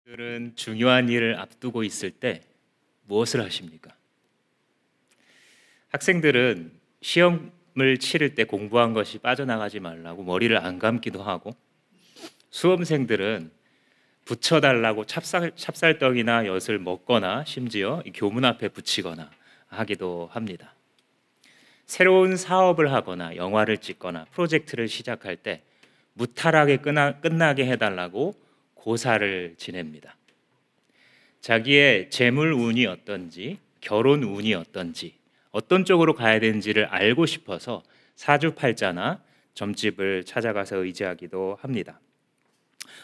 들은 중요한 일을 앞두고 있을 때 무엇을 하십니까? 학생들은 시험을 치를 때 공부한 것이 빠져나가지 말라고 머리를 안 감기도 하고, 수험생들은 붙여달라고 찹쌀떡이나 엿을 먹거나 심지어 이 교문 앞에 붙이거나 하기도 합니다. 새로운 사업을 하거나 영화를 찍거나 프로젝트를 시작할 때 무탈하게 끝나게 해달라고 고사를 지냅니다. 자기의 재물 운이 어떤지, 결혼 운이 어떤지, 어떤 쪽으로 가야 되는지를 알고 싶어서 사주팔자나 점집을 찾아가서 의지하기도 합니다.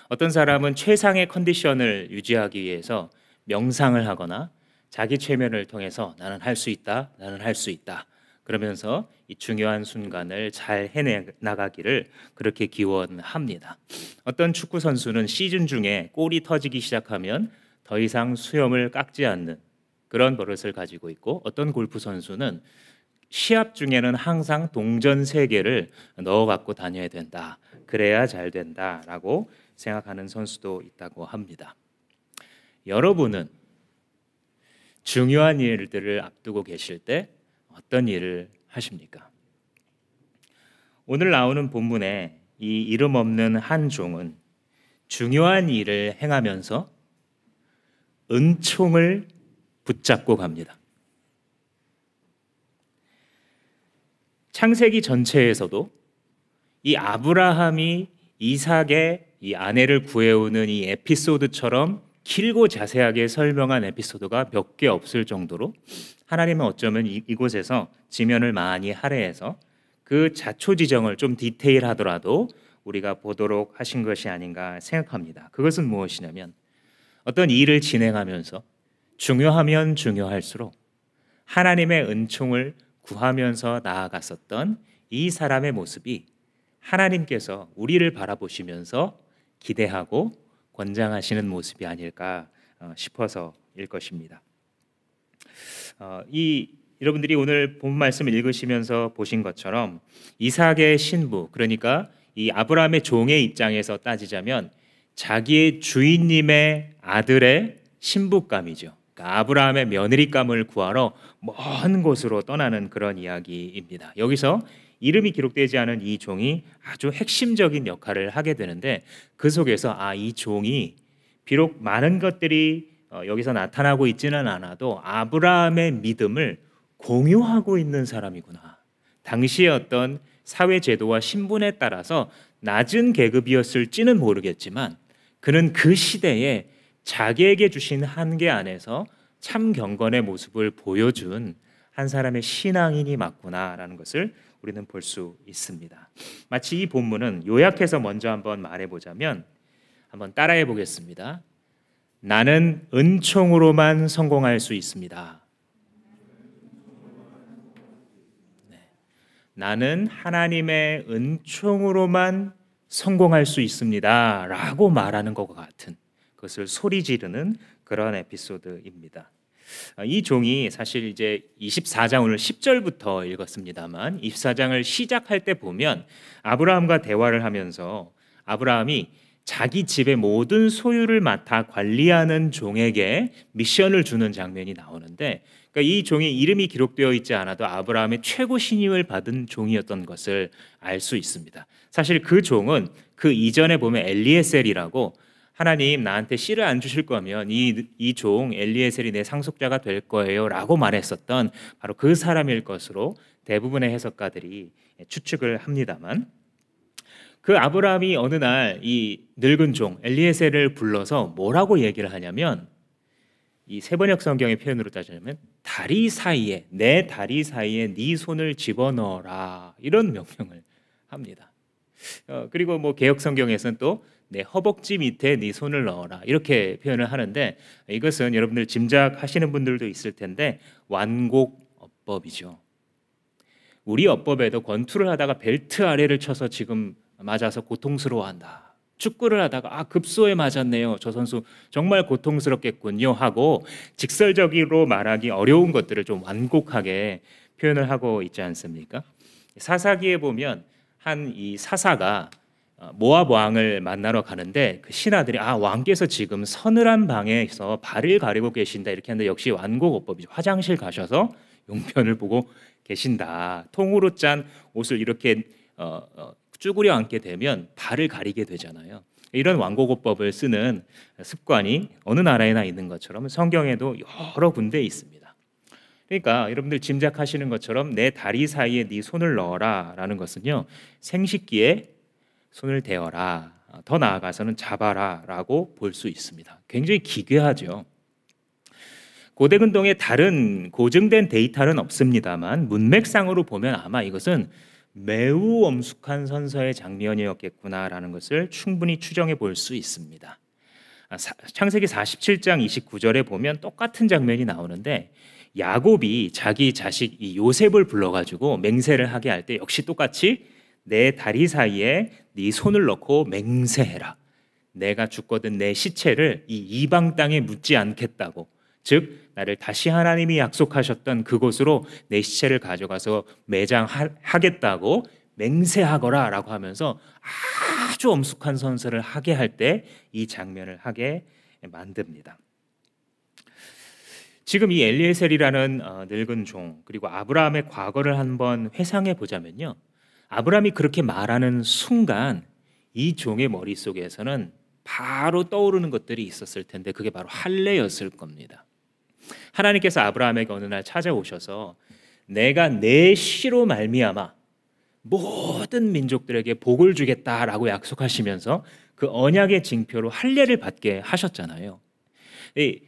어떤 사람은 최상의 컨디션을 유지하기 위해서 명상을 하거나 자기 최면을 통해서 나는 할 수 있다, 나는 할 수 있다, 그러면서 이 중요한 순간을 잘 해나가기를 그렇게 기원합니다. 어떤 축구 선수는 시즌 중에 골이 터지기 시작하면 더 이상 수염을 깎지 않는 그런 버릇을 가지고 있고, 어떤 골프 선수는 시합 중에는 항상 동전 3개를 넣어 갖고 다녀야 된다, 그래야 잘 된다라고 생각하는 선수도 있다고 합니다. 여러분은 중요한 일들을 앞두고 계실 때 어떤 일을 하십니까? 오늘 나오는 본문에 이 이름 없는 한 종은 중요한 일을 행하면서 은총을 붙잡고 갑니다. 창세기 전체에서도 이 아브라함이 이삭의 이 아내를 구해오는 이 에피소드처럼 길고 자세하게 설명한 에피소드가 몇 개 없을 정도로 하나님은 어쩌면 이곳에서 지면을 많이 할애해서 그 자초지정을 좀 디테일하더라도 우리가 보도록 하신 것이 아닌가 생각합니다. 그것은 무엇이냐면, 어떤 일을 진행하면서 중요하면 중요할수록 하나님의 은총을 구하면서 나아갔었던 이 사람의 모습이 하나님께서 우리를 바라보시면서 기대하고 권장하시는 모습이 아닐까 싶어서일 것입니다. 여러분들이 오늘 본 말씀을 읽으시면서 보신 것처럼 이삭의 신부, 그러니까 이 아브라함의 종의 입장에서 따지자면 자기의 주인님의 아들의 신부감이죠. 그러니까 아브라함의 며느리감을 구하러 먼 곳으로 떠나는 그런 이야기입니다. 여기서 이름이 기록되지 않은 이 종이 아주 핵심적인 역할을 하게 되는데, 그 속에서 이 종이 비록 많은 것들이 여기서 나타나고 있지는 않아도 아브라함의 믿음을 공유하고 있는 사람이구나. 당시의 어떤 사회 제도와 신분에 따라서 낮은 계급이었을지는 모르겠지만 그는 그 시대에 자기에게 주신 한계 안에서 참 경건의 모습을 보여준 한 사람의 신앙인이 맞구나라는 것을 우리는 볼 수 있습니다. 마치 이 본문은 요약해서 먼저 한번 말해보자면, 한번 따라해 보겠습니다. 나는 은총으로만 성공할 수 있습니다. 나는 하나님의 은총으로만 성공할 수 있습니다 라고 말하는 것과 같은, 그것을 소리 지르는 그런 에피소드입니다. 이 종이 사실 이제 24장 오늘 10절부터 읽었습니다만 24장을 시작할 때 보면 아브라함과 대화를 하면서 아브라함이 자기 집의 모든 소유를 맡아 관리하는 종에게 미션을 주는 장면이 나오는데, 그러니까 이 종이 이름이 기록되어 있지 않아도 아브라함의 최고 신임을 받은 종이었던 것을 알 수 있습니다. 사실 그 종은 그 이전에 보면 엘리에셀이라고, 하나님 나한테 씨를 안 주실 거면 이 종 엘리에셀이 내 상속자가 될 거예요 라고 말했었던 바로 그 사람일 것으로 대부분의 해석가들이 추측을 합니다만, 그 아브라함이 어느 날 이 늙은 종 엘리에셀을 불러서 뭐라고 얘기를 하냐면, 이 세번역 성경의 표현으로 따지면 다리 사이에, 내 다리 사이에 네 손을 집어넣어라, 이런 명령을 합니다. 그리고 뭐 개역 성경에서는 또 내 허벅지 밑에 네 손을 넣어라, 이렇게 표현을 하는데, 이것은 여러분들 짐작하시는 분들도 있을 텐데 완곡어법이죠. 우리 어법에도 권투를 하다가 벨트 아래를 쳐서 지금 맞아서 고통스러워한다, 축구를 하다가 급소에 맞았네요, 저 선수 정말 고통스럽겠군요 하고 직설적으로 말하기 어려운 것들을 좀 완곡하게 표현을 하고 있지 않습니까? 사사기에 보면 한 이 사사가 모압 왕을 만나러 가는데 그 신하들이 왕께서 지금 서늘한 방에서 발을 가리고 계신다 이렇게 하는데 역시 완고고법이죠. 화장실 가셔서 용변을 보고 계신다. 통으로 짠 옷을 이렇게 쭈그려 앉게 되면 발을 가리게 되잖아요. 이런 완고고법을 쓰는 습관이 어느 나라에나 있는 것처럼 성경에도 여러 군데 있습니다. 그러니까 여러분들 짐작하시는 것처럼 내 다리 사이에 네 손을 넣어라 라는 것은요, 생식기에 손을 대어라, 더 나아가서는 잡아라 라고 볼 수 있습니다. 굉장히 기괴하죠. 고대 근동에 다른 고증된 데이터는 없습니다만 문맥상으로 보면 아마 이것은 매우 엄숙한 선서의 장면이었겠구나라는 것을 충분히 추정해 볼 수 있습니다. 창세기 47장 29절에 보면 똑같은 장면이 나오는데 야곱이 자기 자식 이 요셉을 불러가지고 맹세를 하게 할 때 역시 똑같이 내 다리 사이에 네 손을 넣고 맹세해라. 내가 죽거든 내 시체를 이 이방 땅에 묻지 않겠다고, 즉 나를 다시 하나님이 약속하셨던 그곳으로 내 시체를 가져가서 매장하겠다고 맹세하거라 라고 하면서 아주 엄숙한 선서를 하게 할 때 이 장면을 하게 만듭니다. 지금 이 엘리에셀이라는 늙은 종, 그리고 아브라함의 과거를 한번 회상해 보자면요, 아브라함이 그렇게 말하는 순간 이 종의 머릿속에서는 바로 떠오르는 것들이 있었을 텐데 그게 바로 할례였을 겁니다. 하나님께서 아브라함에게 어느 날 찾아오셔서 내가 내 씨로 말미암아 모든 민족들에게 복을 주겠다라고 약속하시면서 그 언약의 징표로 할례를 받게 하셨잖아요.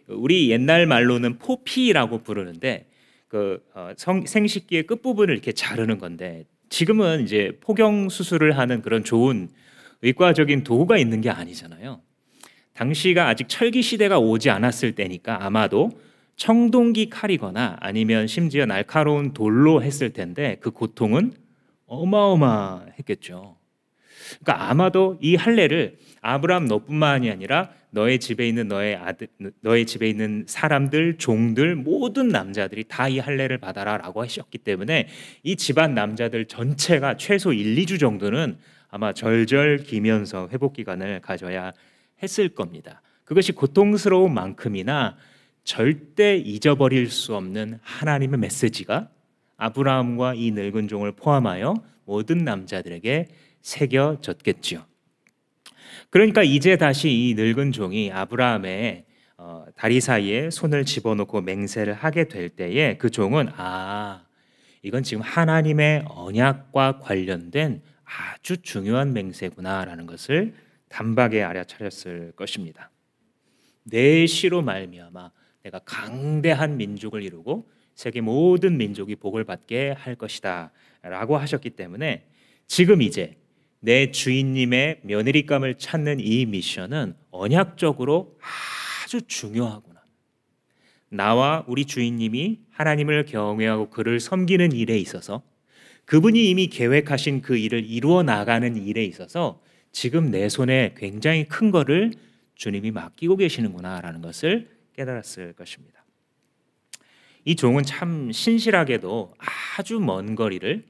우리 옛날 말로는 포피라고 부르는데 생식기의 끝부분을 이렇게 자르는 건데 지금은 이제 포경 수술을 하는 그런 좋은 의과적인 도구가 있는 게 아니잖아요. 당시가 아직 철기 시대가 오지 않았을 때니까 아마도 청동기 칼이거나 아니면 심지어 날카로운 돌로 했을 텐데 그 고통은 어마어마했겠죠. 그러니까 아마도 이 할례를 아브라함 너뿐만이 아니라 너의 집에 있는 너의 집에 있는 사람들, 종들, 모든 남자들이 다 이 할례를 받아라라고 하셨기 때문에 이 집안 남자들 전체가 최소 1, 2주 정도는 아마 절절 기면서 회복 기간을 가져야 했을 겁니다. 그것이 고통스러운 만큼이나 절대 잊어버릴 수 없는 하나님의 메시지가 아브라함과 이 늙은 종을 포함하여 모든 남자들에게 새겨졌겠지요. 그러니까 이제 다시 이 늙은 종이 아브라함의 다리 사이에 손을 집어넣고 맹세를 하게 될 때에 그 종은 이건 지금 하나님의 언약과 관련된 아주 중요한 맹세구나라는 것을 단박에 알아차렸을 것입니다. 내 씨로 말미암아 내가 강대한 민족을 이루고 세계 모든 민족이 복을 받게 할 것이다 라고 하셨기 때문에 지금 이제 내 주인님의 며느리감을 찾는 이 미션은 언약적으로 아주 중요하구나. 나와 우리 주인님이 하나님을 경외하고 그를 섬기는 일에 있어서 그분이 이미 계획하신 그 일을 이루어 나가는 일에 있어서 지금 내 손에 굉장히 큰 거를 주님이 맡기고 계시는구나라는 것을 깨달았을 것입니다. 이 종은 참 신실하게도 아주 먼 거리를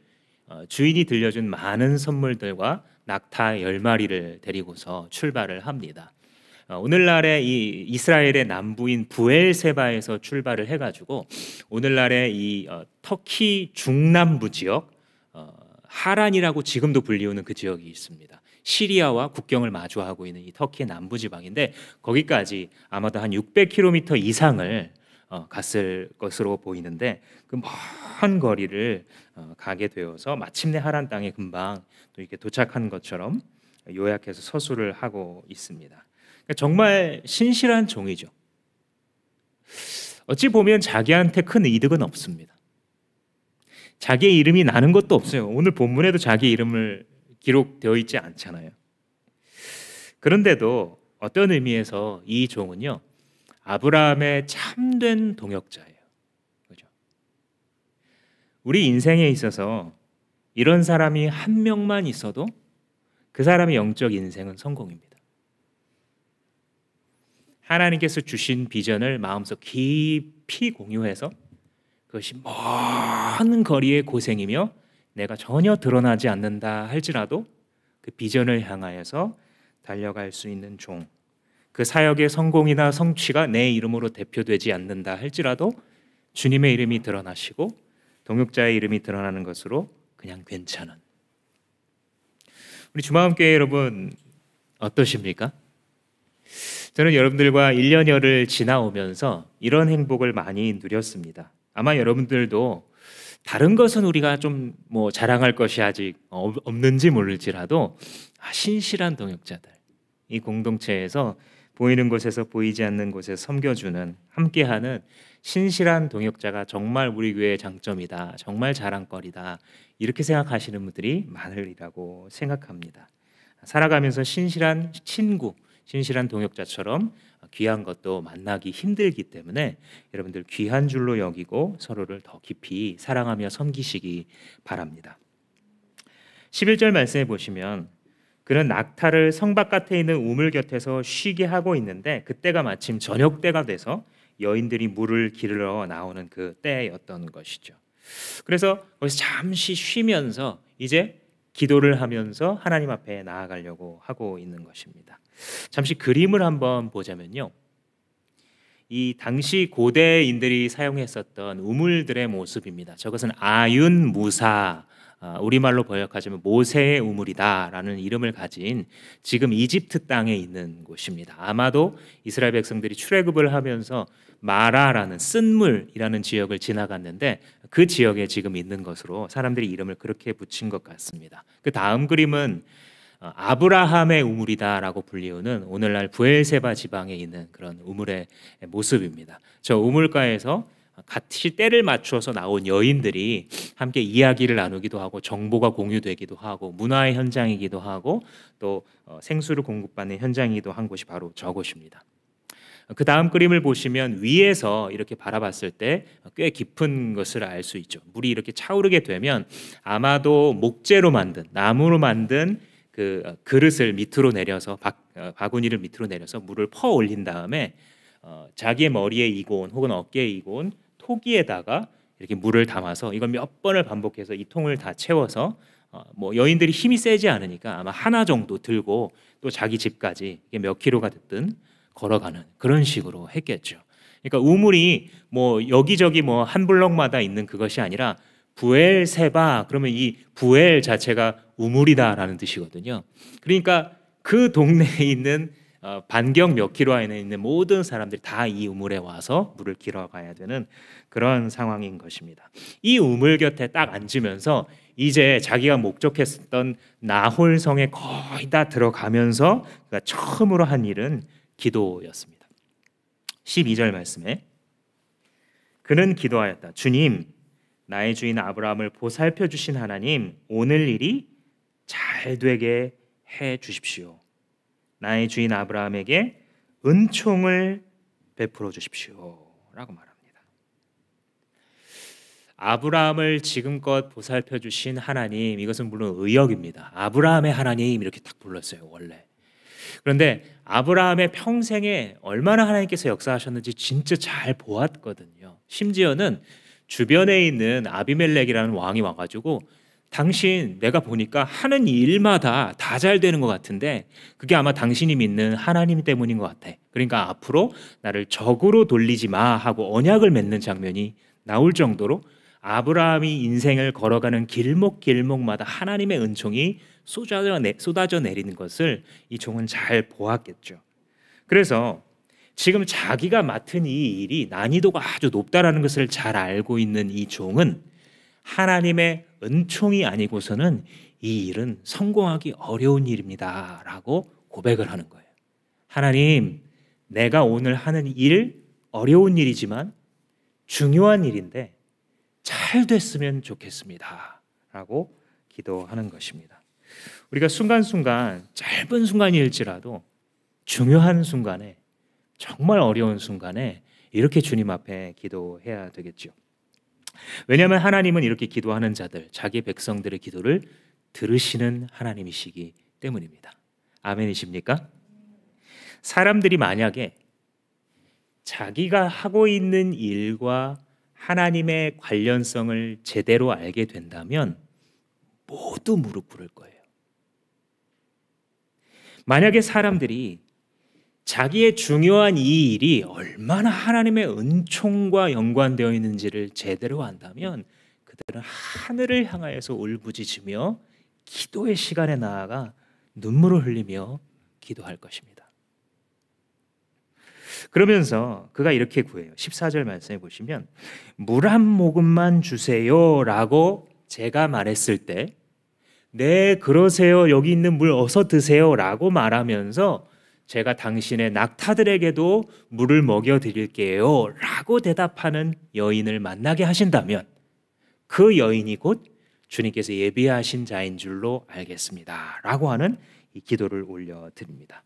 주인이 들려준 많은 선물들과 낙타 10마리를 데리고서 출발을 합니다. 오늘날의 이 이스라엘의 남부인 부엘세바에서 출발을 해가지고 오늘날의 이 터키 중남부 지역 하란이라고 지금도 불리우는 그 지역이 있습니다. 시리아와 국경을 마주하고 있는 이 터키의 남부 지방인데 거기까지 아마도 한 600km 이상을 갔을 것으로 보이는데 그 먼 거리를 가게 되어서 마침내 하란 땅에 금방 또 이렇게 도착한 것처럼 요약해서 서술을 하고 있습니다. 그러니까 정말 신실한 종이죠. 어찌 보면 자기한테 큰 이득은 없습니다. 자기의 이름이 나는 것도 없어요. 오늘 본문에도 자기 이름을 기록되어 있지 않잖아요. 그런데도 어떤 의미에서 이 종은요, 아브라함의 참된 동역자예요. 그죠? 우리 인생에 있어서 이런 사람이 한 명만 있어도 그 사람의 영적 인생은 성공입니다. 하나님께서 주신 비전을 마음속 깊이 공유해서 그것이 먼 거리의 고생이며 내가 전혀 드러나지 않는다 할지라도 그 비전을 향하여서 달려갈 수 있는 종. 그 사역의 성공이나 성취가 내 이름으로 대표되지 않는다 할지라도 주님의 이름이 드러나시고 동역자의 이름이 드러나는 것으로 그냥 괜찮은. 우리 주마음교회 여러분 어떠십니까? 저는 여러분들과 1년여를 지나오면서 이런 행복을 많이 누렸습니다. 아마 여러분들도 다른 것은 우리가 좀 자랑할 것이 아직 없는지 모를지라도 신실한 동역자들, 이 공동체에서 보이는 곳에서 보이지 않는 곳에 섬겨주는, 함께하는 신실한 동역자가 정말 우리 교회의 장점이다, 정말 자랑거리다, 이렇게 생각하시는 분들이 많으리라고 생각합니다. 살아가면서 신실한 친구, 신실한 동역자처럼 귀한 것도 만나기 힘들기 때문에 여러분들 귀한 줄로 여기고 서로를 더 깊이 사랑하며 섬기시기 바랍니다. 11절 말씀해 보시면 그는 낙타를 성 바깥에 있는 우물 곁에서 쉬게 하고 있는데 그때가 마침 저녁 때가 돼서 여인들이 물을 기르러 나오는 그 때였던 것이죠. 그래서 거기서 잠시 쉬면서 이제 기도를 하면서 하나님 앞에 나아가려고 하고 있는 것입니다. 잠시 그림을 한번 보자면요, 이 당시 고대인들이 사용했었던 우물들의 모습입니다. 저것은 아윤무사, 우리말로 번역하자면 모세의 우물이다라는 이름을 가진 지금 이집트 땅에 있는 곳입니다. 아마도 이스라엘 백성들이 출애굽을 하면서 마라라는 쓴물이라는 지역을 지나갔는데 그 지역에 지금 있는 것으로 사람들이 이름을 그렇게 붙인 것 같습니다. 그 다음 그림은 아브라함의 우물이다라고 불리우는 오늘날 부엘세바 지방에 있는 그런 우물의 모습입니다. 저 우물가에서 같이 때를 맞추어서 나온 여인들이 함께 이야기를 나누기도 하고 정보가 공유되기도 하고 문화의 현장이기도 하고 또 생수를 공급받는 현장이기도 한 곳이 바로 저곳입니다. 그 다음 그림을 보시면 위에서 이렇게 바라봤을 때 꽤 깊은 것을 알 수 있죠. 물이 이렇게 차오르게 되면 아마도 목재로 만든, 나무로 만든 그 그릇을 밑으로 내려서 바구니를 밑으로 내려서 물을 퍼 올린 다음에 자기의 머리에 이고 온 혹은 어깨에 이고 온 토기에다가 이렇게 물을 담아서 이걸 몇 번을 반복해서 이 통을 다 채워서 여인들이 힘이 세지 않으니까 아마 하나 정도 들고 또 자기 집까지 이게 몇 킬로가 됐든 걸어가는 그런 식으로 했겠죠. 그러니까 우물이 여기저기 한 블럭마다 있는 그것이 아니라 부엘세바, 그러면 이 부엘 자체가 우물이다라는 뜻이거든요. 그러니까 그 동네에 있는 반경 몇 킬로 안에 있는 모든 사람들이 다 이 우물에 와서 물을 길어가야 되는 그런 상황인 것입니다. 이 우물 곁에 딱 앉으면서 이제 자기가 목적했던 나홀성에 거의 다 들어가면서 그가 처음으로 한 일은 기도였습니다. 12절 말씀에 그는 기도하였다. 주님, 나의 주인 아브라함을 보살펴 주신 하나님, 오늘 일이 잘 되게 해 주십시오. 나의 주인 아브라함에게 은총을 베풀어 주십시오 라고 말합니다. 아브라함을 지금껏 보살펴 주신 하나님, 이것은 물론 의역입니다. 아브라함의 하나님 이렇게 딱 불렀어요 원래. 그런데 아브라함의 평생에 얼마나 하나님께서 역사하셨는지 진짜 잘 보았거든요. 심지어는 주변에 있는 아비멜렉이라는 왕이 와가지고 당신 내가 보니까 하는 일마다 다 잘 되는 것 같은데 그게 아마 당신이 믿는 하나님 때문인 것 같아. 그러니까 앞으로 나를 적으로 돌리지 마 하고 언약을 맺는 장면이 나올 정도로 아브라함이 인생을 걸어가는 길목길목마다 하나님의 은총이 쏟아져 내리는 것을 이 종은 잘 보았겠죠. 그래서 지금 자기가 맡은 이 일이 난이도가 아주 높다라는 것을 잘 알고 있는 이 종은 하나님의 은총이 아니고서는 이 일은 성공하기 어려운 일입니다 라고 고백을 하는 거예요. 하나님, 내가 오늘 하는 일 어려운 일이지만 중요한 일인데 잘 됐으면 좋겠습니다 라고 기도하는 것입니다. 우리가 순간순간 짧은 순간일지라도 중요한 순간에, 정말 어려운 순간에 이렇게 주님 앞에 기도해야 되겠죠. 왜냐하면 하나님은 이렇게 기도하는 자들, 자기 백성들의 기도를 들으시는 하나님이시기 때문입니다. 아멘이십니까? 사람들이 만약에 자기가 하고 있는 일과 하나님의 관련성을 제대로 알게 된다면 모두 무릎 꿇을 거예요. 만약에 사람들이 자기의 중요한 이 일이 얼마나 하나님의 은총과 연관되어 있는지를 제대로 안다면 그들은 하늘을 향하여서 울부짖으며 기도의 시간에 나아가 눈물을 흘리며 기도할 것입니다. 그러면서 그가 이렇게 구해요. 14절 말씀해 보시면 물 한 모금만 주세요 라고 제가 말했을 때 네 그러세요, 여기 있는 물 어서 드세요 라고 말하면서 제가 당신의 낙타들에게도 물을 먹여 드릴게요 라고 대답하는 여인을 만나게 하신다면 그 여인이 곧 주님께서 예비하신 자인 줄로 알겠습니다 라고 하는 이 기도를 올려드립니다.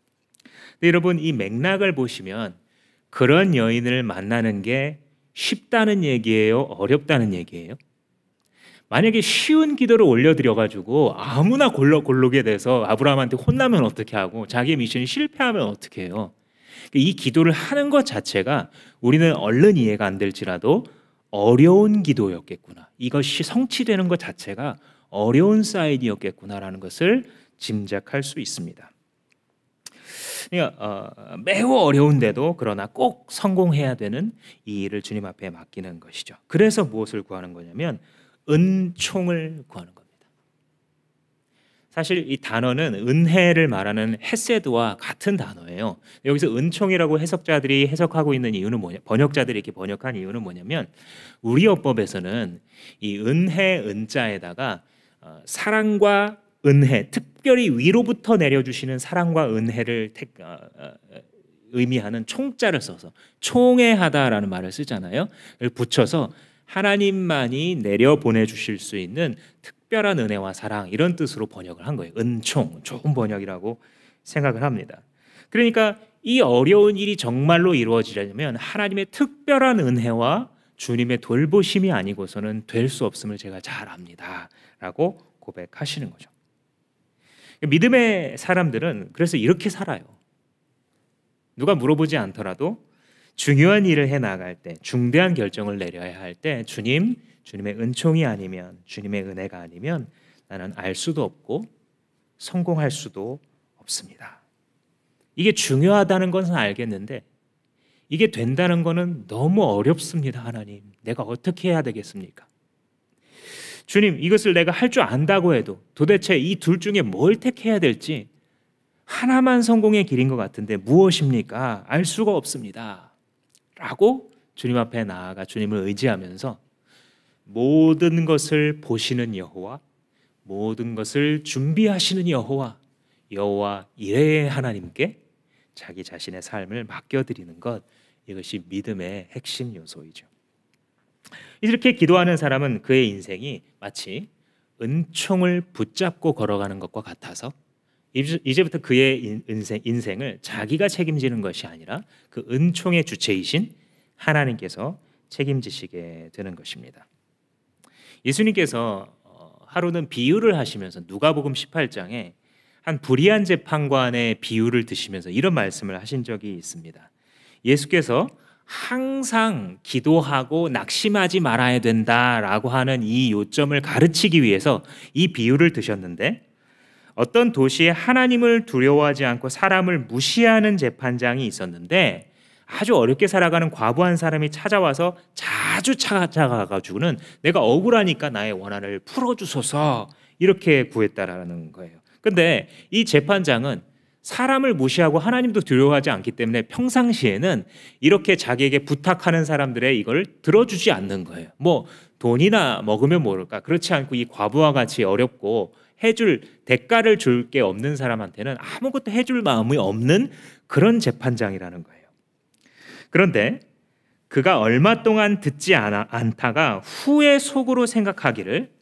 여러분, 이 맥락을 보시면 그런 여인을 만나는 게 쉽다는 얘기예요? 어렵다는 얘기예요? 만약에 쉬운 기도를 올려드려가지고 아무나 고르게 돼서 아브라함한테 혼나면 어떻게 하고 자기의 미션이 실패하면 어떻게 해요? 이 기도를 하는 것 자체가 우리는 얼른 이해가 안 될지라도 어려운 기도였겠구나, 이것이 성취되는 것 자체가 어려운 사인이었겠구나라는 것을 짐작할 수 있습니다. 그러니까 매우 어려운데도 그러나 꼭 성공해야 되는 이 일을 주님 앞에 맡기는 것이죠. 그래서 무엇을 구하는 거냐면 은총을 구하는 겁니다. 사실 이 단어는 은혜를 말하는 헤세드와 같은 단어예요. 여기서 은총이라고 해석자들이 해석하고 있는 이유는 뭐냐? 번역자들이 이렇게 번역한 이유는 뭐냐면 우리 어법에서는 이 은혜 은자에다가 사랑과 은혜, 특별히 위로부터 내려주시는 사랑과 은혜를 의미하는 총자를 써서 총애하다라는 말을 쓰잖아요. 붙여서 하나님만이 내려 보내주실 수 있는 특별한 은혜와 사랑, 이런 뜻으로 번역을 한 거예요. 은총, 좋은 번역이라고 생각을 합니다. 그러니까 이 어려운 일이 정말로 이루어지려면 하나님의 특별한 은혜와 주님의 돌보심이 아니고서는 될 수 없음을 제가 잘 압니다 라고 고백하시는 거죠. 믿음의 사람들은 그래서 이렇게 살아요. 누가 물어보지 않더라도 중요한 일을 해나갈 때, 중대한 결정을 내려야 할 때 주님의 은총이 아니면, 주님의 은혜가 아니면 나는 알 수도 없고 성공할 수도 없습니다. 이게 중요하다는 것은 알겠는데 이게 된다는 것은 너무 어렵습니다. 하나님, 내가 어떻게 해야 되겠습니까? 주님, 이것을 내가 할 줄 안다고 해도 도대체 이 둘 중에 뭘 택해야 될지 하나만 성공의 길인 것 같은데 무엇입니까? 알 수가 없습니다 라고 주님 앞에 나아가 주님을 의지하면서 모든 것을 보시는 여호와, 모든 것을 준비하시는 여호와 이레의 하나님께 자기 자신의 삶을 맡겨드리는 것, 이것이 믿음의 핵심 요소이죠. 이렇게 기도하는 사람은 그의 인생이 마치 은총을 붙잡고 걸어가는 것과 같아서 이제부터 그의 인생을 자기가 책임지는 것이 아니라 그 은총의 주체이신 하나님께서 책임지시게 되는 것입니다. 예수님께서 하루는 비유를 하시면서 누가복음 18장에 한 불의한 재판관의 비유를 드시면서 이런 말씀을 하신 적이 있습니다. 예수께서 항상 기도하고 낙심하지 말아야 된다라고 하는 이 요점을 가르치기 위해서 이 비유를 드셨는데, 어떤 도시에 하나님을 두려워하지 않고 사람을 무시하는 재판장이 있었는데 아주 어렵게 살아가는 과부한 사람이 찾아와서 자주 찾아가가지고는 내가 억울하니까 나의 원한을 풀어주소서 이렇게 구했다라는 거예요. 근데 이 재판장은 사람을 무시하고 하나님도 두려워하지 않기 때문에 평상시에는 이렇게 자기에게 부탁하는 사람들의 이걸 들어주지 않는 거예요. 뭐 돈이나 먹으면 모를까, 그렇지 않고 이 과부와 같이 어렵고 해줄 대가를 줄 게 없는 사람한테는 아무것도 해줄 마음이 없는 그런 재판장이라는 거예요. 그런데 그가 얼마 동안 듣지 않다가 후에 속으로 생각하기를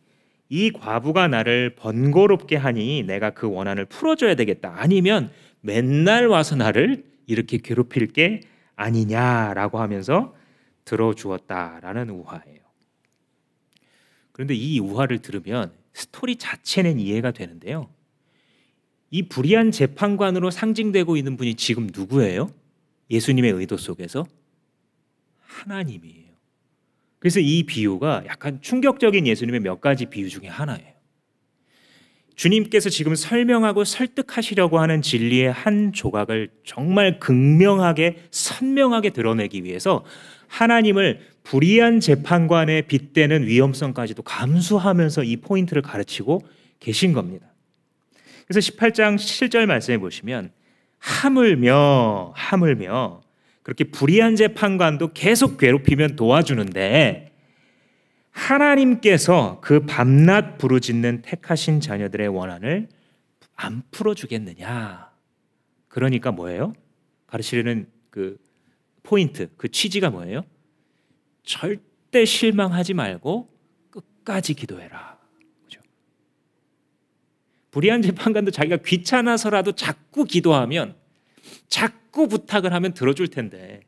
이 과부가 나를 번거롭게 하니 내가 그 원한을 풀어줘야 되겠다, 아니면 맨날 와서 나를 이렇게 괴롭힐 게 아니냐라고 하면서 들어주었다라는 우화예요. 그런데 이 우화를 들으면 스토리 자체는 이해가 되는데요, 이 불의한 재판관으로 상징되고 있는 분이 지금 누구예요? 예수님의 의도 속에서 하나님이에요. 그래서 이 비유가 약간 충격적인 예수님의 몇 가지 비유 중에 하나예요. 주님께서 지금 설명하고 설득하시려고 하는 진리의 한 조각을 정말 극명하게 선명하게 드러내기 위해서 하나님을 불의한 재판관에 빗대는 위험성까지도 감수하면서 이 포인트를 가르치고 계신 겁니다. 그래서 18장 7절 말씀해 보시면 하물며 그렇게 불의한 재판관도 계속 괴롭히면 도와주는데 하나님께서 그 밤낮 부르짖는 택하신 자녀들의 원한을 안 풀어주겠느냐. 그러니까 뭐예요? 가르치려는 그 포인트, 그 취지가 뭐예요? 절대 실망하지 말고 끝까지 기도해라. 그죠? 불의한 재판관도 자기가 귀찮아서라도 자꾸 기도하면, 자꾸 부탁을 하면 들어줄 텐데,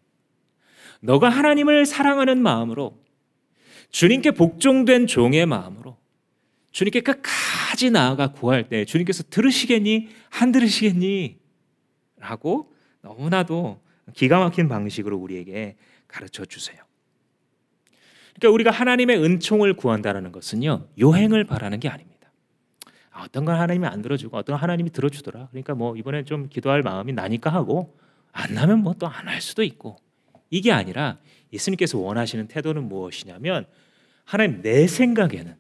너가 하나님을 사랑하는 마음으로, 주님께 복종된 종의 마음으로 주님께 끝까지 나아가 구할 때 주님께서 들으시겠니? 안 들으시겠니? 라고 너무나도 기가 막힌 방식으로 우리에게 가르쳐 주세요. 그러니까 우리가 하나님의 은총을 구한다는 것은요, 요행을 바라는 게 아닙니다. 어떤 건 하나님이 안 들어주고 어떤 건 하나님이 들어주더라. 그러니까 뭐 이번에 좀 기도할 마음이 나니까 하고, 안 나면 뭐 또 안 할 수도 있고, 이게 아니라 예수님께서 원하시는 태도는 무엇이냐면, 하나님, 내 생각에는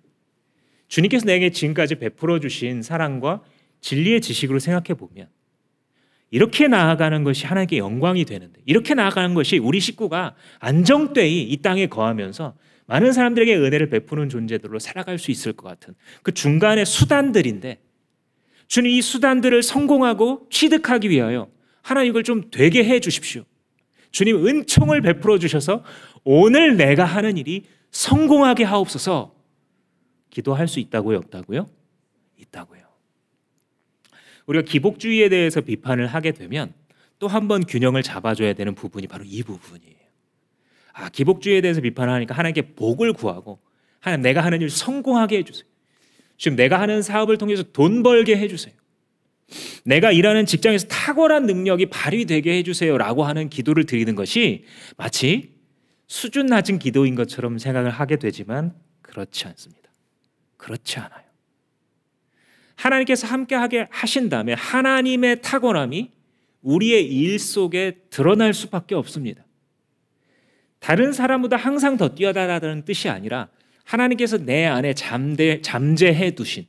주님께서 내게 지금까지 베풀어 주신 사랑과 진리의 지식으로 생각해 보면 이렇게 나아가는 것이 하나님께 영광이 되는데, 이렇게 나아가는 것이 우리 식구가 안정되이 이 땅에 거하면서 많은 사람들에게 은혜를 베푸는 존재들로 살아갈 수 있을 것 같은 그 중간의 수단들인데, 주님 이 수단들을 성공하고 취득하기 위하여 하나님 이걸 좀 되게 해 주십시오. 주님 은총을 베풀어 주셔서 오늘 내가 하는 일이 성공하게 하옵소서. 기도할 수 있다고요? 없다고요? 있다고요. 우리가 기복주의에 대해서 비판을 하게 되면 또 한 번 균형을 잡아줘야 되는 부분이 바로 이 부분이에요. 기복주의에 대해서 비판을 하니까 하나님께 복을 구하고, 하나님 내가 하는 일 성공하게 해주세요. 지금 내가 하는 사업을 통해서 돈 벌게 해주세요. 내가 일하는 직장에서 탁월한 능력이 발휘되게 해주세요 라고 하는 기도를 드리는 것이 마치 수준 낮은 기도인 것처럼 생각을 하게 되지만 그렇지 않습니다. 그렇지 않아요. 하나님께서 함께하게 하신다면 하나님의 탁월함이 우리의 일 속에 드러날 수밖에 없습니다. 다른 사람보다 항상 더 뛰어나다는 뜻이 아니라 하나님께서 내 안에 잠재해 두신,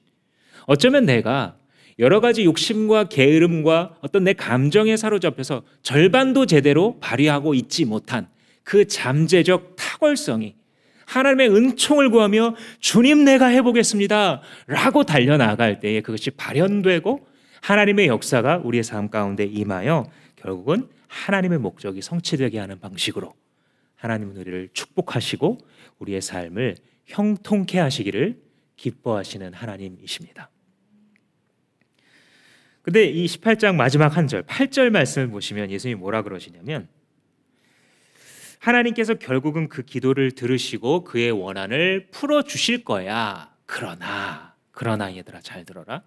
어쩌면 내가 여러 가지 욕심과 게으름과 어떤 내 감정에 사로잡혀서 절반도 제대로 발휘하고 있지 못한 그 잠재적 탁월성이 하나님의 은총을 구하며 주님 내가 해보겠습니다 라고 달려나갈 때에 그것이 발현되고 하나님의 역사가 우리의 삶 가운데 임하여 결국은 하나님의 목적이 성취되게 하는 방식으로 하나님은 우리를 축복하시고 우리의 삶을 형통케 하시기를 기뻐하시는 하나님이십니다. 근데 이 18장 마지막 한 절, 8절 말씀을 보시면 예수님이 뭐라 그러시냐면, 하나님께서 결국은 그 기도를 들으시고 그의 원한을 풀어주실 거야. 그러나 얘들아 잘 들어라.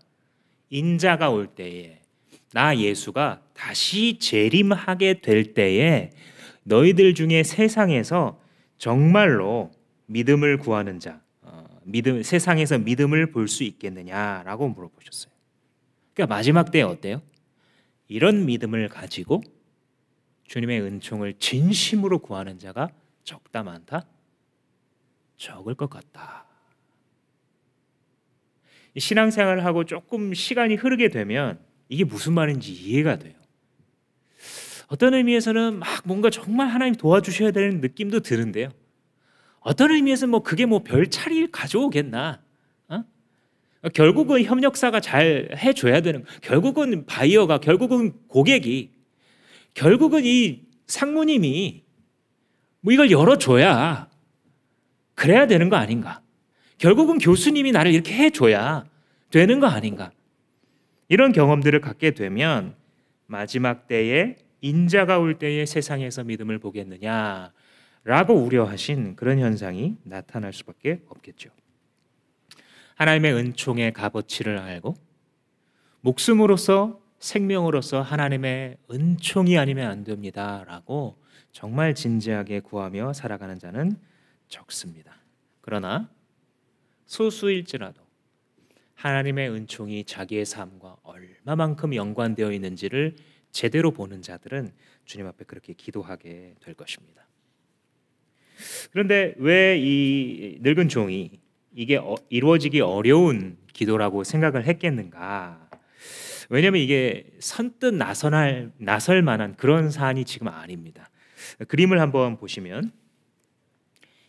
인자가 올 때에, 나 예수가 다시 재림하게 될 때에 너희들 중에 세상에서 정말로 믿음을 구하는 자, 세상에서 믿음을 볼 수 있겠느냐라고 물어보셨어요. 그러니까 마지막 때에 어때요? 이런 믿음을 가지고 주님의 은총을 진심으로 구하는 자가 적다 많다? 적을 것 같다. 신앙생활을 하고 조금 시간이 흐르게 되면 이게 무슨 말인지 이해가 돼요. 어떤 의미에서는 막 뭔가 정말 하나님 도와주셔야 되는 느낌도 드는데요. 어떤 의미에서는 뭐 그게 뭐 별 차이를 가져오겠나? 결국은 협력사가 잘 해줘야 되는, 결국은 바이어가, 결국은 고객이, 결국은 이 상무님이 뭐 이걸 열어줘야 그래야 되는 거 아닌가? 결국은 교수님이 나를 이렇게 해줘야 되는 거 아닌가? 이런 경험들을 갖게 되면 마지막 때에 인자가 올 때에 세상에서 믿음을 보겠느냐라고 우려하신 그런 현상이 나타날 수밖에 없겠죠. 하나님의 은총의 값어치를 알고 목숨으로서, 생명으로서 하나님의 은총이 아니면 안 됩니다라고 정말 진지하게 구하며 살아가는 자는 적습니다. 그러나 소수일지라도 하나님의 은총이 자기의 삶과 얼마만큼 연관되어 있는지를 제대로 보는 자들은 주님 앞에 그렇게 기도하게 될 것입니다. 그런데 왜 이 늙은 종이 이게 이루어지기 어려운 기도라고 생각을 했겠는가? 왜냐하면 이게 선뜻 나설 만한 그런 사안이 지금 아닙니다. 그림을 한번 보시면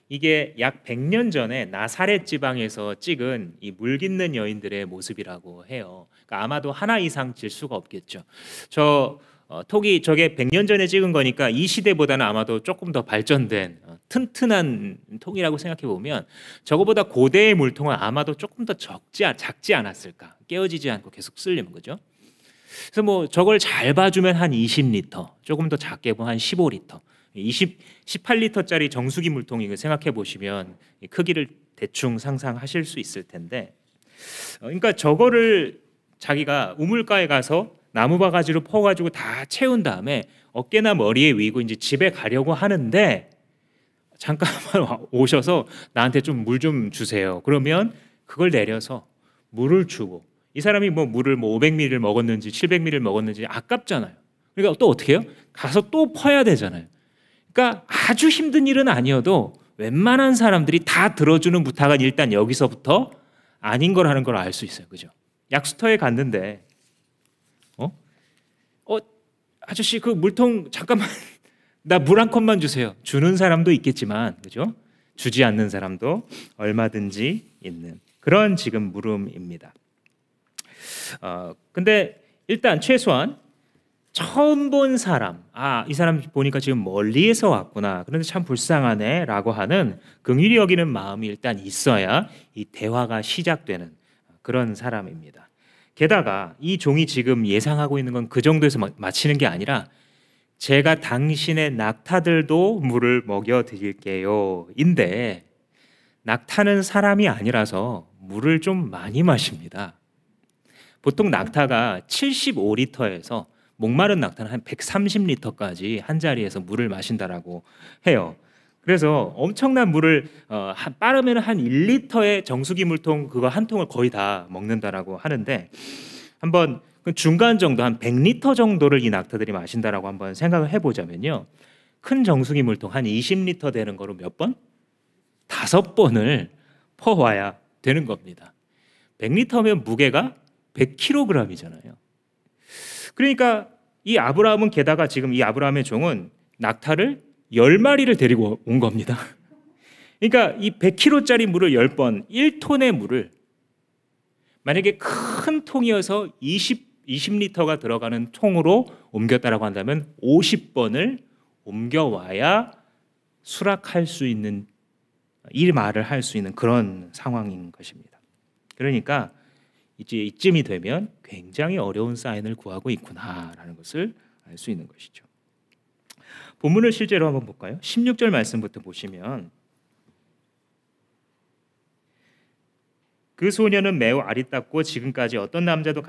이게 약 100년 전에 나사렛 지방에서 찍은 이 물깃는 여인들의 모습이라고 해요. 그러니까 아마도 하나 이상 질 수가 없겠죠. 톡이 저게 100년 전에 찍은 거니까 이 시대보다는 아마도 조금 더 발전된 튼튼한 통이라고 생각해 보면 저거보다 고대의 물통은 아마도 조금 더 작지 않았을까? 깨어지지 않고 계속 쓸리면 그죠? 그래서 뭐 저걸 잘 봐주면 한 20리터, 조금 더 작게 보면 한 15리터, 18리터짜리 정수기 물통 생각해 보시면 크기를 대충 상상하실 수 있을 텐데, 그러니까 저거를 자기가 우물가에 가서 나무 바가지로 퍼가지고 다 채운 다음에 어깨나 머리에 위고 이제 집에 가려고 하는데 잠깐만 오셔서 나한테 좀 물 좀 주세요. 그러면 그걸 내려서 물을 주고 이 사람이 뭐 물을 뭐 500ml를 먹었는지 700ml를 먹었는지 아깝잖아요. 그러니까 또 어떻게 해요? 가서 또 퍼야 되잖아요. 그러니까 아주 힘든 일은 아니어도 웬만한 사람들이 다 들어주는 부탁은 일단 여기서부터 아닌 거라는 걸 알 수 있어요. 그죠? 약수터에 갔는데 아저씨 그 물통 잠깐만 나 물 한 컵만 주세요. 주는 사람도 있겠지만 그죠? 주지 않는 사람도 얼마든지 있는 그런 지금 물음입니다. 근데 일단 최소한 처음 본 사람, 이 사람 보니까 지금 멀리에서 왔구나. 그런데 참 불쌍하네라고 하는 긍휼히 여기는 마음이 일단 있어야 이 대화가 시작되는 그런 사람입니다. 게다가 이 종이 지금 예상하고 있는 건 그 정도에서 마치는 게 아니라 제가 당신의 낙타들도 물을 먹여 드릴게요. 인데 낙타는 사람이 아니라서 물을 좀 많이 마십니다. 보통 낙타가 75리터에서 목마른 낙타는 한 130리터까지 한 자리에서 물을 마신다라고 해요. 그래서 엄청난 물을 빠르면 한 1리터의 정수기 물통 그거 한 통을 거의 다 먹는다라고 하는데 한번 그 중간 정도 한 100리터 정도를 이 낙타들이 마신다라고 한번 생각을 해보자면요. 큰 정수기 물통 한 20리터 되는 거로 몇 번? 5번을 퍼와야 되는 겁니다. 100리터면 무게가 100kg이잖아요. 그러니까 이 아브라함은 게다가 지금 이 아브라함의 종은 낙타를 10마리를 데리고 온 겁니다. 그러니까 이 100kg짜리 물을 10번, 1톤의 물을 만약에 큰 통이어서 20리터가 들어가는 통으로 옮겼다라고 한다면 50번을 옮겨와야 수락할 수 있는 이 말을 할 수 있는 그런 상황인 것입니다. 그러니까 이제 이쯤이 되면 굉장히 어려운 사인을 구하고 있구나라는 것을 알 수 있는 것이죠. 본문을 실제로 한번 볼까요? 16절 말씀부터 보시면 그 소녀는 매우 아리따고 지금까지 어떤 남자도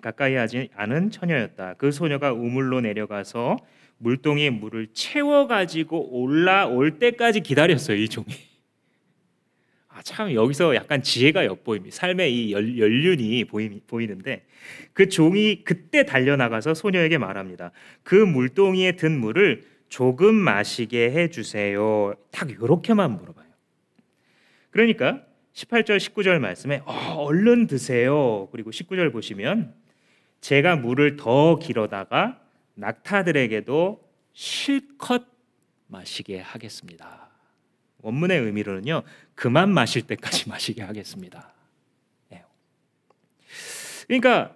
가까이 하지 않은 처녀였다. 그 소녀가 우물로 내려가서 물동이에 물을 채워가지고 올라올 때까지 기다렸어요. 이 종이. 참 여기서 약간 지혜가 엿보입니다. 삶의 이 연륜이 보이는데 그 종이 그때 달려나가서 소녀에게 말합니다. 그 물동이에 든 물을 조금 마시게 해주세요. 딱 이렇게만 물어봐요. 그러니까 18절 19절 말씀에 얼른 드세요. 그리고 19절 보시면 제가 물을 더 길어다가 낙타들에게도 실컷 마시게 하겠습니다. 원문의 의미로는요, 그만 마실 때까지 마시게 하겠습니다. 그러니까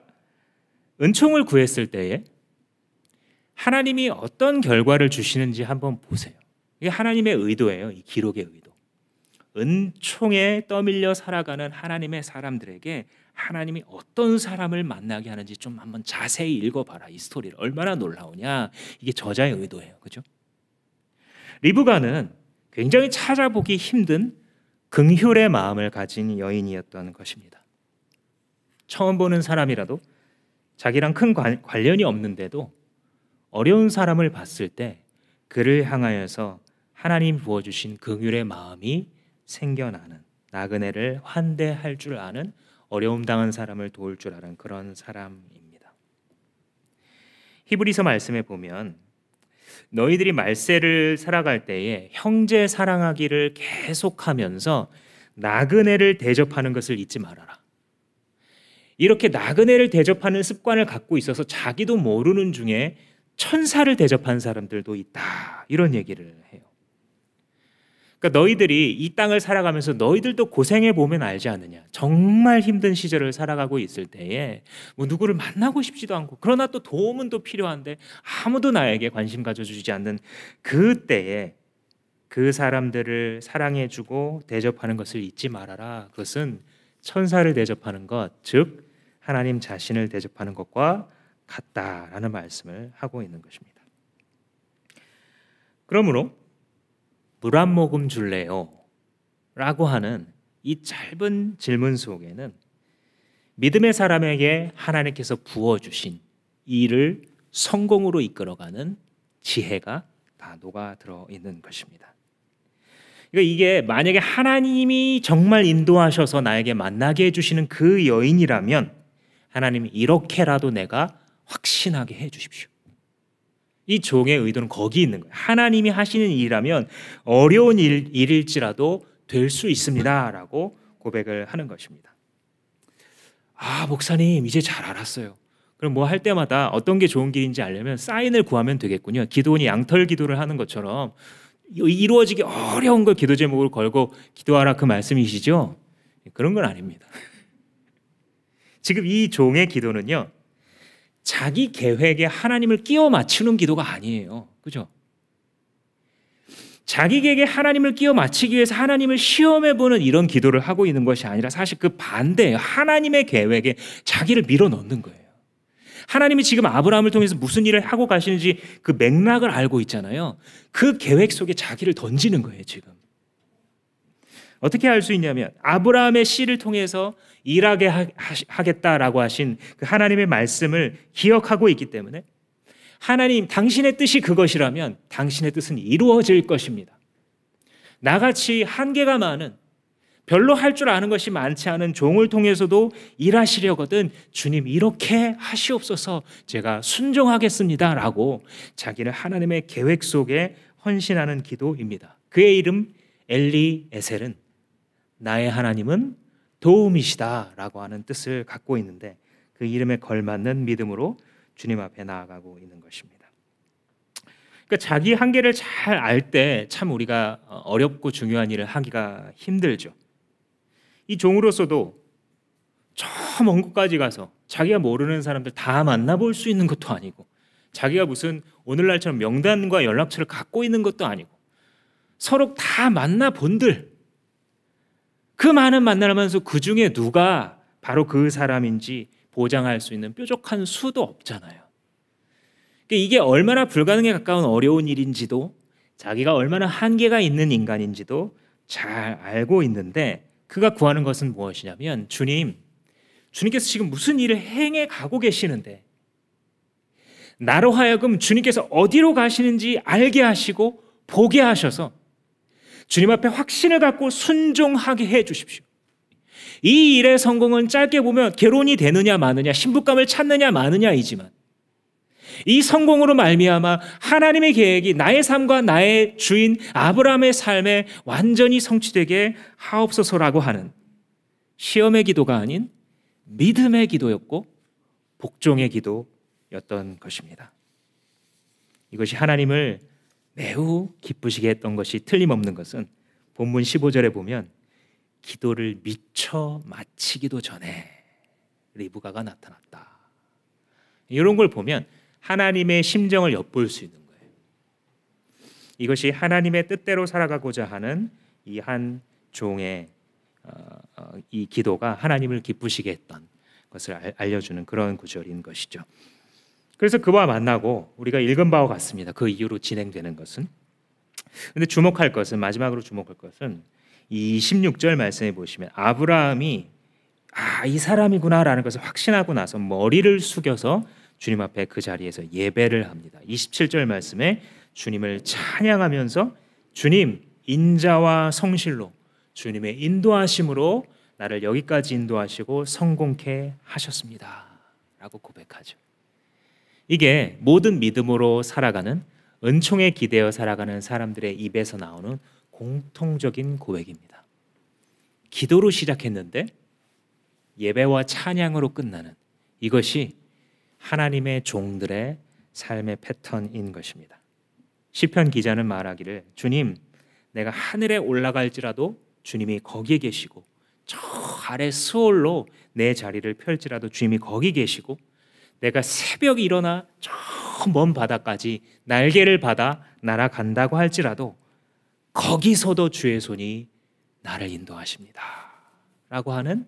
은총을 구했을 때에 하나님이 어떤 결과를 주시는지 한번 보세요. 이게 하나님의 의도예요. 이 기록의 의도. 은총에 떠밀려 살아가는 하나님의 사람들에게 하나님이 어떤 사람을 만나게 하는지 좀 한번 자세히 읽어봐라. 이 스토리를 얼마나 놀라우냐. 이게 저자의 의도예요. 그죠? 리브가는 굉장히 찾아보기 힘든 긍휼의 마음을 가진 여인이었던 것입니다. 처음 보는 사람이라도 자기랑 큰 관련이 없는데도 어려운 사람을 봤을 때 그를 향하여서 하나님 부어주신 긍휼의 마음이 생겨나는, 나그네를 환대할 줄 아는 어려움 당한 사람을 도울 줄 아는 그런 사람입니다. 히브리서 말씀에 보면 너희들이 말세를 살아갈 때에 형제 사랑하기를 계속하면서 나그네를 대접하는 것을 잊지 말아라. 이렇게 나그네를 대접하는 습관을 갖고 있어서 자기도 모르는 중에 천사를 대접한 사람들도 있다. 이런 얘기를 해요. 그러니까 너희들이 이 땅을 살아가면서 너희들도 고생해 보면 알지 않느냐. 정말 힘든 시절을 살아가고 있을 때에 뭐 누구를 만나고 싶지도 않고 그러나 또 도움은 또 필요한데 아무도 나에게 관심 가져주지 않는 그때에 그 사람들을 사랑해주고 대접하는 것을 잊지 말아라. 그것은 천사를 대접하는 것, 즉 하나님 자신을 대접하는 것과 같다라는 말씀을 하고 있는 것입니다. 그러므로 물 한 모금 줄래요? 라고 하는 이 짧은 질문 속에는 믿음의 사람에게 하나님께서 부어주신 일을 성공으로 이끌어가는 지혜가 다 녹아들어 있는 것입니다. 그러니까 이게 만약에 하나님이 정말 인도하셔서 나에게 만나게 해주시는 그 여인이라면 하나님이 이렇게라도 내가 확신하게 해주십시오. 이 종의 의도는 거기 있는 거예요. 하나님이 하시는 일이라면 어려운 일일지라도 될 수 있습니다 라고 고백을 하는 것입니다. 아, 목사님 이제 잘 알았어요. 그럼 뭐 할 때마다 어떤 게 좋은 길인지 알려면 사인을 구하면 되겠군요. 기도원이 양털 기도를 하는 것처럼 이루어지기 어려운 걸 기도 제목으로 걸고 기도하라, 그 말씀이시죠? 그런 건 아닙니다. 지금 이 종의 기도는요, 자기 계획에 하나님을 끼워 맞추는 기도가 아니에요. 그죠? 자기 계획에 하나님을 끼워 맞추기 위해서 하나님을 시험해 보는 이런 기도를 하고 있는 것이 아니라 사실 그 반대예요. 하나님의 계획에 자기를 밀어 넣는 거예요. 하나님이 지금 아브라함을 통해서 무슨 일을 하고 가시는지 그 맥락을 알고 있잖아요. 그 계획 속에 자기를 던지는 거예요, 지금. 어떻게 알 수 있냐면 아브라함의 씨를 통해서 일하게 하겠다라고 하신 그 하나님의 말씀을 기억하고 있기 때문에 하나님, 당신의 뜻이 그것이라면 당신의 뜻은 이루어질 것입니다. 나같이 한계가 많은, 별로 할 줄 아는 것이 많지 않은 종을 통해서도 일하시려거든 주님 이렇게 하시옵소서, 제가 순종하겠습니다 라고 자기를 하나님의 계획 속에 헌신하는 기도입니다. 그의 이름 엘리에셀은 나의 하나님은 도움이시다 라고 하는 뜻을 갖고 있는데 그 이름에 걸맞는 믿음으로 주님 앞에 나아가고 있는 것입니다. 그러니까 자기 한계를 잘 알 때 참 우리가 어렵고 중요한 일을 하기가 힘들죠. 이 종으로서도 저 먼 곳까지 가서 자기가 모르는 사람들 다 만나볼 수 있는 것도 아니고 자기가 무슨 오늘날처럼 명단과 연락처를 갖고 있는 것도 아니고 서로 다 만나본들, 그 많은 만나면서 그 중에 누가 바로 그 사람인지 보장할 수 있는 뾰족한 수도 없잖아요. 그러니까 이게 얼마나 불가능에 가까운 어려운 일인지도 자기가 얼마나 한계가 있는 인간인지도 잘 알고 있는데 그가 구하는 것은 무엇이냐면 주님께서 지금 무슨 일을 행해 가고 계시는데 나로 하여금 주님께서 어디로 가시는지 알게 하시고 보게 하셔서 주님 앞에 확신을 갖고 순종하게 해 주십시오. 이 일의 성공은 짧게 보면 결혼이 되느냐 마느냐, 신부감을 찾느냐 마느냐이지만 이 성공으로 말미암아 하나님의 계획이 나의 삶과 나의 주인 아브라함의 삶에 완전히 성취되게 하옵소서라고 하는 시험의 기도가 아닌 믿음의 기도였고 복종의 기도였던 것입니다. 이것이 하나님을 매우 기쁘시게 했던 것이 틀림없는 것은 본문 15절에 보면 기도를 미처 마치기도 전에 리브가가 나타났다. 이런 걸 보면 하나님의 심정을 엿볼 수 있는 거예요. 이것이 하나님의 뜻대로 살아가고자 하는 이 한 종의 이 기도가 하나님을 기쁘시게 했던 것을 알려주는 그런 구절인 것이죠. 그래서 그와 만나고 우리가 읽은 바와 같습니다. 그 이후로 진행되는 것은. 근데 마지막으로 주목할 것은 이 26절 말씀에 보시면 아브라함이 이 사람이구나라는 것을 확신하고 나서 머리를 숙여서 주님 앞에 그 자리에서 예배를 합니다. 27절 말씀에 주님을 찬양하면서 주님 인자와 성실로 주님의 인도하심으로 나를 여기까지 인도하시고 성공케 하셨습니다 라고 고백하죠. 이게 모든 믿음으로 살아가는, 은총에 기대어 살아가는 사람들의 입에서 나오는 공통적인 고백입니다. 기도로 시작했는데 예배와 찬양으로 끝나는, 이것이 하나님의 종들의 삶의 패턴인 것입니다. 시편 기자는 말하기를, 주님, 내가 하늘에 올라갈지라도 주님이 거기에 계시고, 저 아래 스올로 내 자리를 펼지라도 주님이 거기 계시고, 내가 새벽에 일어나 저 먼 바다까지 날개를 받아 날아간다고 할지라도 거기서도 주의 손이 나를 인도하십니다 라고 하는,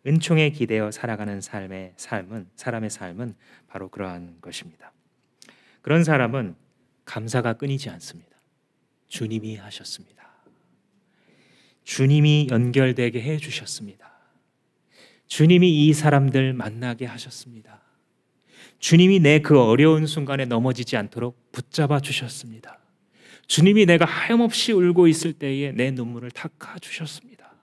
은총에 기대어 살아가는 사람의 삶은 바로 그러한 것입니다. 그런 사람은 감사가 끊이지 않습니다. 주님이 하셨습니다. 주님이 연결되게 해주셨습니다. 주님이 이 사람들 만나게 하셨습니다. 주님이 내 그 어려운 순간에 넘어지지 않도록 붙잡아 주셨습니다. 주님이 내가 하염없이 울고 있을 때에 내 눈물을 닦아 주셨습니다.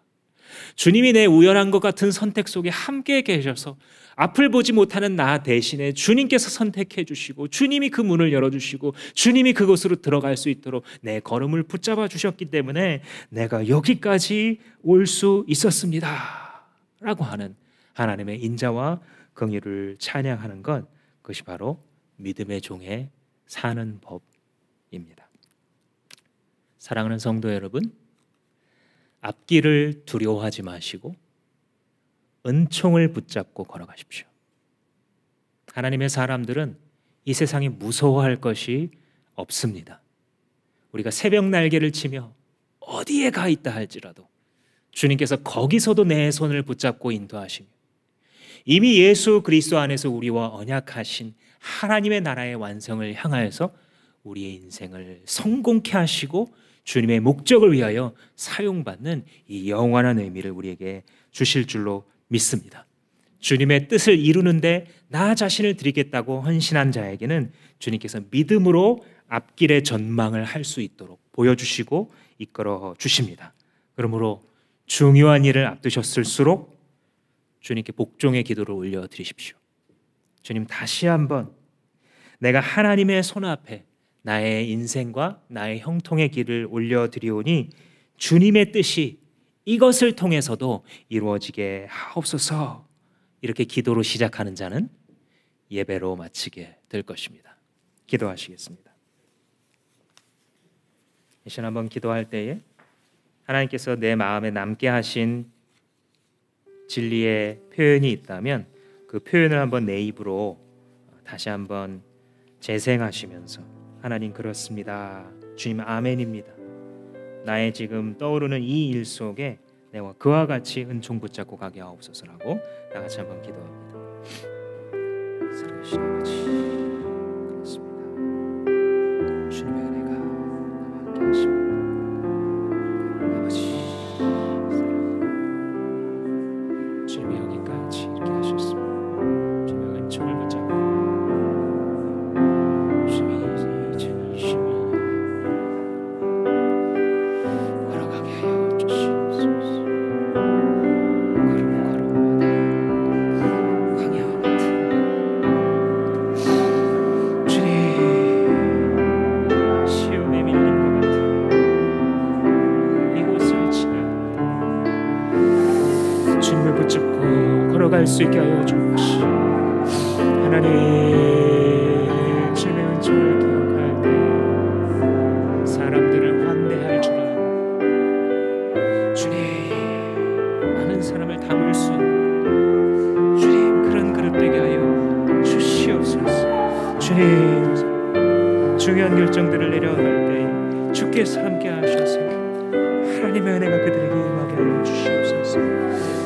주님이 내 우연한 것 같은 선택 속에 함께 계셔서 앞을 보지 못하는 나 대신에 주님께서 선택해 주시고, 주님이 그 문을 열어주시고, 주님이 그곳으로 들어갈 수 있도록 내 걸음을 붙잡아 주셨기 때문에 내가 여기까지 올 수 있었습니다 라고 하는 하나님의 인자와 긍휼을 찬양하는 것, 그것이 바로 믿음의 종의 사는 법입니다. 사랑하는 성도 여러분, 앞길을 두려워하지 마시고 은총을 붙잡고 걸어가십시오. 하나님의 사람들은 이 세상이 무서워할 것이 없습니다. 우리가 새벽 날개를 치며 어디에 가 있다 할지라도 주님께서 거기서도 내 손을 붙잡고 인도하시며, 이미 예수 그리스도 안에서 우리와 언약하신 하나님의 나라의 완성을 향하여서 우리의 인생을 성공케 하시고 주님의 목적을 위하여 사용받는 이 영원한 의미를 우리에게 주실 줄로 믿습니다. 주님의 뜻을 이루는데 나 자신을 드리겠다고 헌신한 자에게는 주님께서 믿음으로 앞길의 전망을 할 수 있도록 보여주시고 이끌어 주십니다. 그러므로 중요한 일을 앞두셨을수록 주님께 복종의 기도를 올려드리십시오. 주님, 다시 한번 내가 하나님의 손 앞에 나의 인생과 나의 형통의 길을 올려드리오니 주님의 뜻이 이것을 통해서도 이루어지게 하옵소서. 이렇게 기도로 시작하는 자는 예배로 마치게 될 것입니다. 기도하시겠습니다. 이 시간 한번 기도할 때에 하나님께서 내 마음에 남게 하신 진리의 표현이 있다면 그 표현을 한번 내 입으로 다시 한번 재생하시면서, 하나님 그렇습니다. 주님 아멘입니다. 나의 지금 떠오르는 이 일 속에 내가 그와 같이 은총 붙잡고 가게 하옵소서라고 다 같이 한번 기도합니다. 사랑하신 아버지, 그렇습니다. 주님의 은혜가 나와 함께 하십니다. 아버지, 주님이 여기까지 이렇게 하셨습니다. 주님의 은총을 붙잡고 주님이 진심을 걸어가게 하여 주시옵소서. 걸음마다 광야와 같은 주님, 시험에 밀린 것 같은 이곳을 지나갑니다. 주님을 붙잡고 걸어갈 수 있게 하여 주옵시오. 하나님, 주님의 은총을 기억할 때 사람들을 환대할 줄 알고 주님, 많은 사람을 담을 수 있는 주님 그런 그릇 되게 하여 주시옵소서. 주님, 중요한 결정들을 내려갈 때 주께서 함께 하셔서 하나님의 은혜가 그들에게 임하게 하여 주시옵소서.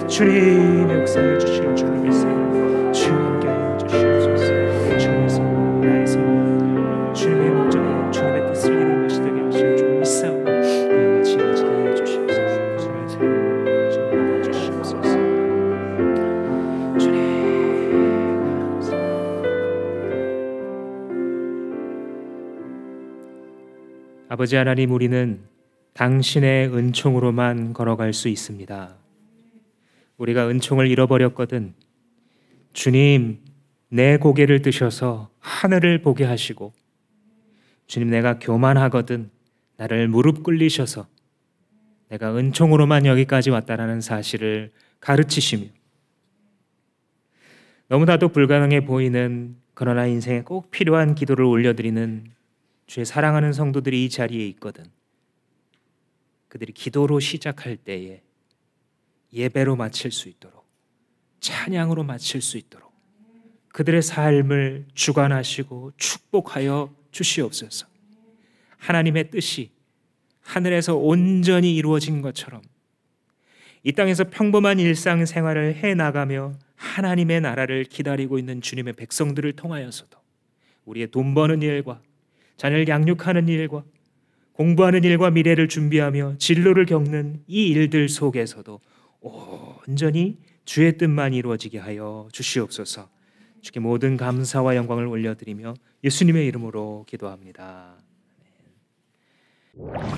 주님 역사해 주실 줄 믿사오니 주 함께 하여 주시옵소서. 주님께서 나의 삶, 주님의 목적으로 주님의 뜻을 이루는 것이 되게 하실 줄 믿사오니 같이 이루어지게 하여 주시옵소서. 주님의 삶을 주님 받아 주시옵소서. 주님 아버지 하나님, 우리는 당신의 은총으로만 걸어갈 수 있습니다. 우리가 은총을 잃어버렸거든 주님 내 고개를 드셔서 하늘을 보게 하시고, 주님 내가 교만하거든 나를 무릎 꿇리셔서 내가 은총으로만 여기까지 왔다라는 사실을 가르치시며, 너무나도 불가능해 보이는 그러나 인생에 꼭 필요한 기도를 올려드리는 주의 사랑하는 성도들이 이 자리에 있거든. 그들이 기도로 시작할 때에 예배로 마칠 수 있도록, 찬양으로 마칠 수 있도록 그들의 삶을 주관하시고 축복하여 주시옵소서. 하나님의 뜻이 하늘에서 온전히 이루어진 것처럼 이 땅에서 평범한 일상생활을 해나가며 하나님의 나라를 기다리고 있는 주님의 백성들을 통하여서도 우리의 돈 버는 일과 자녀를 양육하는 일과 공부하는 일과 미래를 준비하며 진로를 겪는 이 일들 속에서도 온전히 주의 뜻만 이루어지게 하여 주시옵소서. 주께 모든 감사와 영광을 올려드리며 예수님의 이름으로 기도합니다. 아멘.